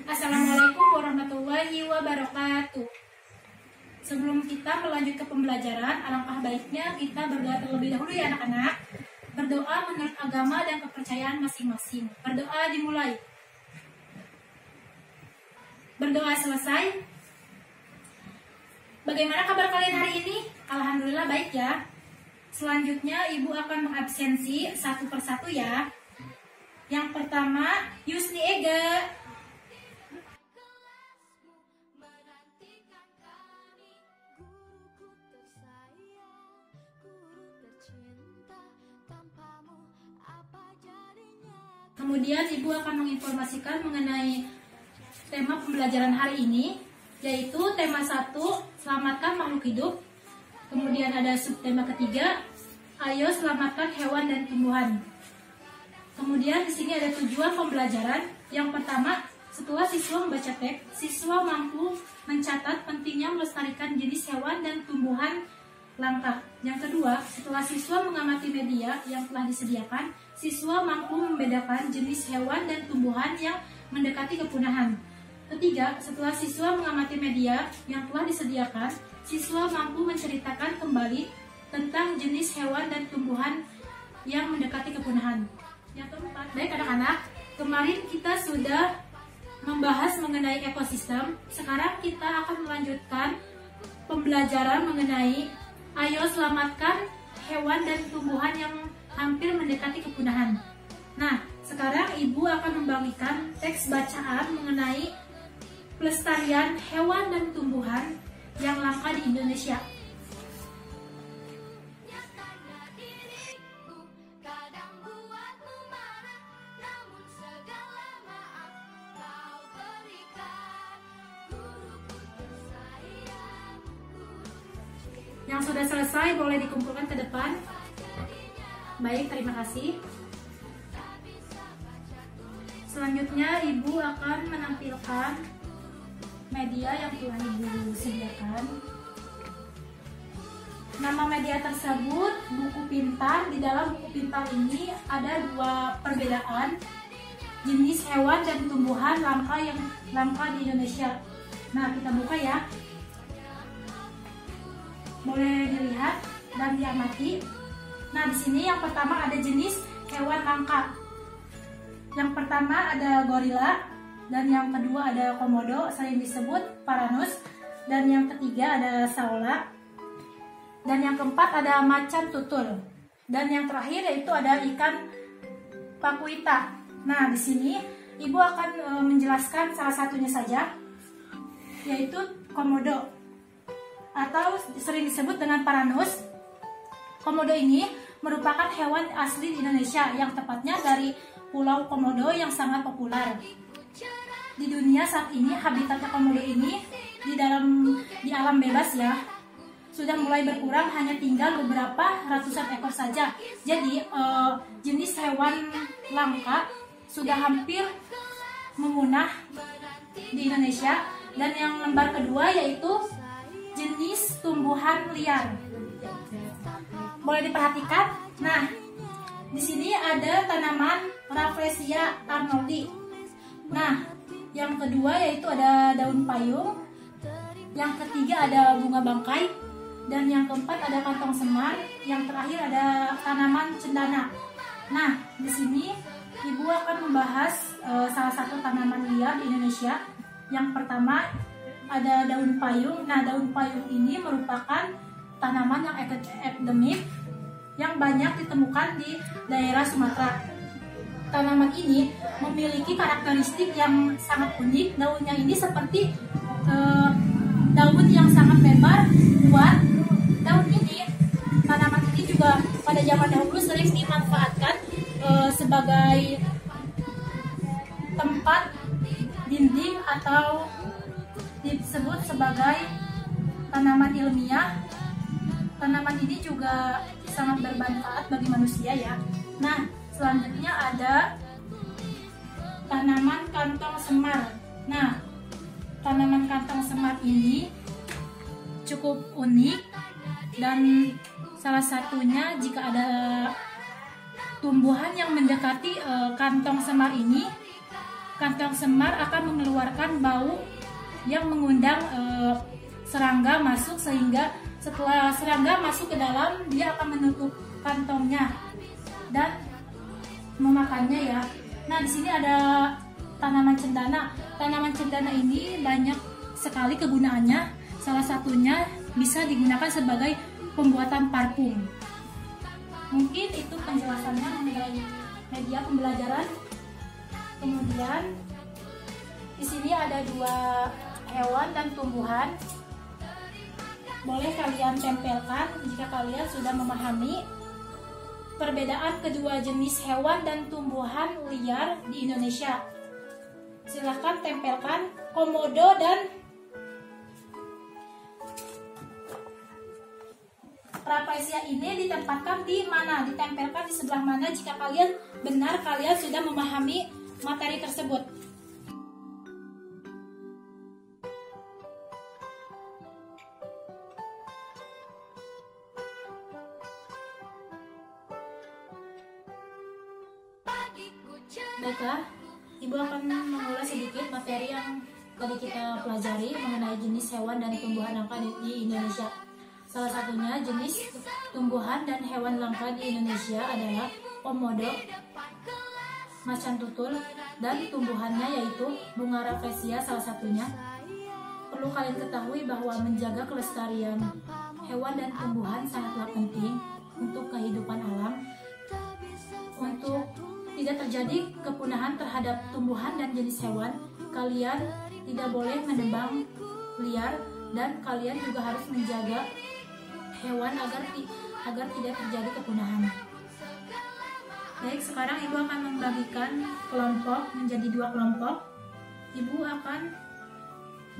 Assalamualaikum warahmatullahi wabarakatuh. Sebelum kita melanjut ke pembelajaran, alangkah baiknya kita berdoa terlebih dahulu ya anak-anak. Berdoa menurut agama dan kepercayaan masing-masing. Berdoa dimulai. Berdoa selesai. Bagaimana kabar kalian hari ini? Alhamdulillah baik ya. Selanjutnya ibu akan mengabsensi satu persatu ya. Yang pertama, Yusni Ega. Kemudian ibu akan menginformasikan mengenai tema pembelajaran hari ini, yaitu tema 1, selamatkan makhluk hidup. Kemudian ada subtema ketiga, ayo selamatkan hewan dan tumbuhan. Kemudian di sini ada tujuan pembelajaran. Yang pertama, setelah siswa membaca teks, siswa mampu mencatat pentingnya melestarikan jenis hewan dan tumbuhan langka. Yang kedua, setelah siswa mengamati media yang telah disediakan, siswa mampu membedakan jenis hewan dan tumbuhan yang mendekati kepunahan. Ketiga, setelah siswa mengamati media yang telah disediakan, siswa mampu menceritakan kembali tentang jenis hewan dan tumbuhan yang mendekati kepunahan. Yang keempat, baik anak-anak, kemarin kita sudah membahas mengenai ekosistem. Sekarang kita akan melanjutkan pembelajaran mengenai ayo selamatkan hewan dan tumbuhan yang hampir mendekati kepunahan. Nah, sekarang ibu akan membagikan teks bacaan mengenai pelestarian hewan dan tumbuhan yang langka di Indonesia. Yang sudah selesai boleh dikumpulkan ke depan. Baik, terima kasih. Selanjutnya ibu akan menampilkan media yang telah ibu sediakan. Nama media tersebut buku pintar. Di dalam buku pintar ini ada 2 perbedaan jenis hewan dan tumbuhan langka yang langka di Indonesia. Nah, kita buka ya. Boleh dilihat dan diamati. Nah, di sini yang pertama ada jenis hewan langka. Yang pertama ada gorila, dan yang kedua ada komodo, sering disebut paranus, dan yang ketiga ada saola, dan yang keempat ada macan tutul, dan yang terakhir yaitu ada ikan pakuita. Nah, di sini ibu akan menjelaskan salah satunya saja, yaitu komodo atau sering disebut dengan paranus. Komodo ini merupakan hewan asli di Indonesia, yang tepatnya dari Pulau Komodo yang sangat populer. Di dunia saat ini habitatnya komodo ini di alam bebas ya, sudah mulai berkurang, hanya tinggal beberapa ratusan ekor saja. Jadi jenis hewan langka sudah hampir memunah di Indonesia. Dan yang lembar kedua yaitu jenis tumbuhan liar. Boleh diperhatikan. Nah, di sini ada tanaman Rafflesia arnoldi. Nah, yang kedua yaitu ada daun payung. Yang ketiga ada bunga bangkai. Dan yang keempat ada kantong semar. Yang terakhir ada tanaman cendana. Nah, di sini ibu akan membahas salah satu tanaman liar di Indonesia. Yang pertama ada daun payung. Nah, daun payung ini merupakan tanaman yang endemik yang banyak ditemukan di daerah Sumatera. Tanaman ini memiliki karakteristik yang sangat unik. Daunnya ini seperti daun yang sangat lebar, kuat. Tanaman ini juga pada zaman dahulu sering dimanfaatkan sebagai tempat dinding atau disebut sebagai tanaman ilmiah. Tanaman ini juga sangat bermanfaat bagi manusia ya. Nah, selanjutnya ada tanaman kantong semar. Nah, tanaman kantong semar ini cukup unik, dan salah satunya jika ada tumbuhan yang mendekati kantong semar ini, kantong semar akan mengeluarkan bau yang mengundang serangga masuk, sehingga setelah serangga masuk ke dalam, dia akan menutup kantongnya dan memakannya ya. Nah, di sini ada tanaman cendana. Tanaman cendana ini banyak sekali kegunaannya. Salah satunya bisa digunakan sebagai pembuatan parfum. Mungkin itu penjelasannya mengenai media pembelajaran. Kemudian di sini ada 2 hewan dan tumbuhan. Boleh kalian tempelkan jika kalian sudah memahami perbedaan kedua jenis hewan dan tumbuhan liar di Indonesia. Silahkan tempelkan. Komodo dan Rafflesia ini ditempatkan di mana? Ditempelkan di sebelah mana jika kalian benar kalian sudah memahami materi tersebut. Baiklah, Ibu akan mengulas sedikit materi yang tadi kita pelajari mengenai jenis hewan dan tumbuhan langka di Indonesia. Salah satunya jenis tumbuhan dan hewan langka di Indonesia adalah komodo, macan tutul, dan tumbuhannya yaitu bunga rafflesia salah satunya. Perlu kalian ketahui bahwa menjaga kelestarian hewan dan tumbuhan sangatlah penting untuk kehidupan alam. Untuk tidak terjadi kepunahan terhadap tumbuhan dan jenis hewan, kalian tidak boleh menebang liar dan kalian juga harus menjaga hewan agar tidak terjadi kepunahan. Baik, sekarang Ibu akan membagikan kelompok menjadi 2 kelompok. Ibu akan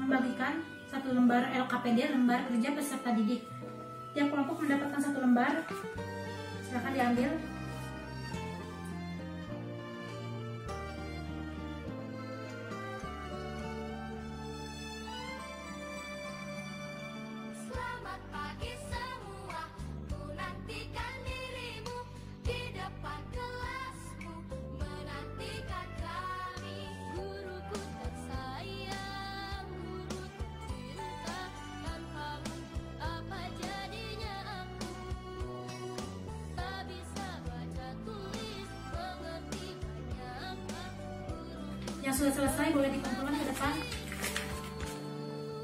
membagikan 1 lembar LKPD, lembar kerja peserta didik. Tiap kelompok mendapatkan 1 lembar. Silakan diambil. Yang sudah selesai boleh dikumpulkan ke depan.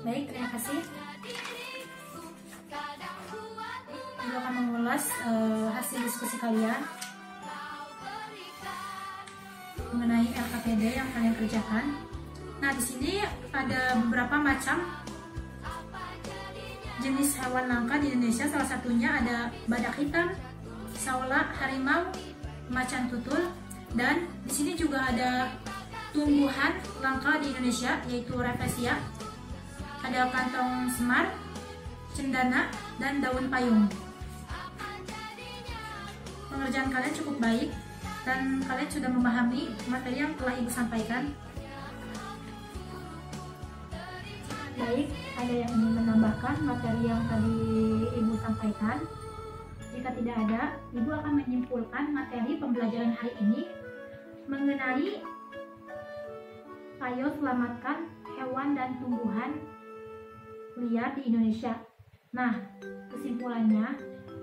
Baik, terima kasih. Ibu akan mengulas hasil diskusi kalian mengenai LKPD yang kalian kerjakan. Nah, di sini ada beberapa macam jenis hewan langka di Indonesia. Salah satunya ada badak hitam, saula, harimau, macan tutul, dan di sini juga ada tumbuhan langka di Indonesia yaitu rafflesia, ada kantong semar, cendana, dan daun payung. Pengerjaan kalian cukup baik dan kalian sudah memahami materi yang telah Ibu sampaikan. Baik, ada yang ingin menambahkan materi yang tadi Ibu sampaikan? Jika tidak ada, Ibu akan menyimpulkan materi pembelajaran hari ini mengenai ayo selamatkan hewan dan tumbuhan liar di Indonesia. Nah, kesimpulannya,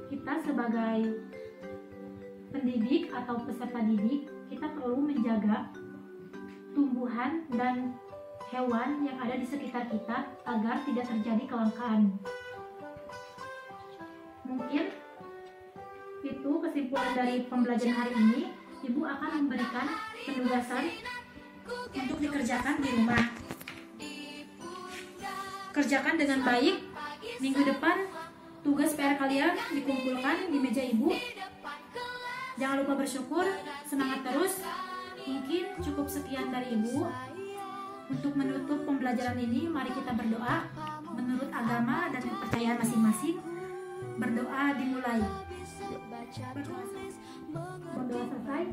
kita sebagai pendidik atau peserta didik, kita perlu menjaga tumbuhan dan hewan yang ada di sekitar kita agar tidak terjadi kelangkaan. Mungkin itu kesimpulan dari pembelajaran hari ini. Ibu akan memberikan penugasan untuk dikerjakan di rumah. Kerjakan dengan baik. Minggu depan tugas PR kalian dikumpulkan di meja Ibu. Jangan lupa bersyukur, semangat terus. Mungkin cukup sekian dari Ibu. Untuk menutup pembelajaran ini, mari kita berdoa menurut agama dan kepercayaan masing-masing. Berdoa dimulai. Berdoa selesai.